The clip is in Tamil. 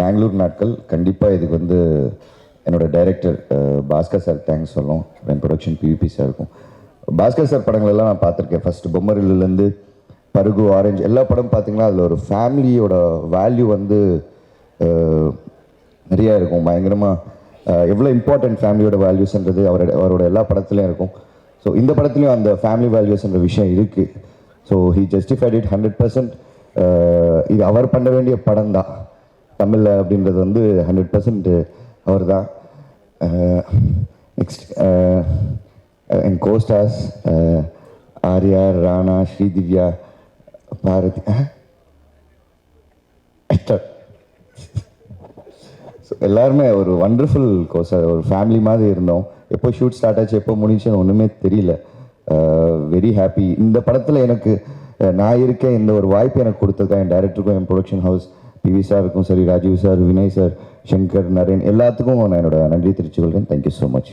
பெங்களூர் நாட்கள் கண்டிப்பாக இதுக்கு வந்து என்னோட டைரக்டர் பாஸ்கர் சார் தேங்க்ஸ் சொல்லணும். என் ப்ரொடக்ஷன் பிவிபி சார் இருக்கும். பாஸ்கர் சார் படங்களெல்லாம் நான் பார்த்துருக்கேன். ஃபஸ்ட்டு பொம்மரிலேருந்து பருகு, ஆரஞ்சு எல்லா படம் பார்த்தீங்கன்னா அதில் ஒரு ஃபேமிலியோட வேல்யூ வந்து நிறையா இருக்கும். பயங்கரமாக எவ்வளோ இம்பார்ட்டன்ட் ஃபேமிலியோட வேல்யூஸ்ன்றது அவரோட எல்லா படத்துலையும் இருக்கும். ஸோ இந்த படத்துலையும் அந்த ஃபேமிலி வேல்யூஸ்ன்ற விஷயம் இருக்குது. So he justified it 100%. இது அவர் பண்ண வேண்டிய படம் தான் தமிழில் அப்படின்றது வந்து 100% அவர் தான். நெக்ஸ்ட் என் கோஸ்டார்ஸ் ஆர்யா, ராணா, ஸ்ரீதிவ்யா, பாரதி, ஸோ எல்லாருமே ஒரு வண்டர்ஃபுல் கோஸ்டார். ஒரு ஃபேமிலி மாதிரி இருந்தோம். எப்போ ஷூட் ஸ்டார்ட் ஆச்சு, எப்போ முடிஞ்சுன்னு ஒன்றுமே தெரியல. Very happy. இந்த படத்தில் எனக்கு நான் இருக்கேன், இந்த ஒரு வாய்ப்பு எனக்கு கொடுத்ததுக்கா என் டைரக்டருக்கும், என் ப்ரொடக்ஷன் ஹவுஸ் பிவி சாருக்கும் சரி, ராஜீவ் சார், வினய் சார், சங்கர், நரேன் எல்லாத்துக்கும் நான் என்னோட நன்றி தெரிவித்துக் கொள்கிறேன். Thank you so much.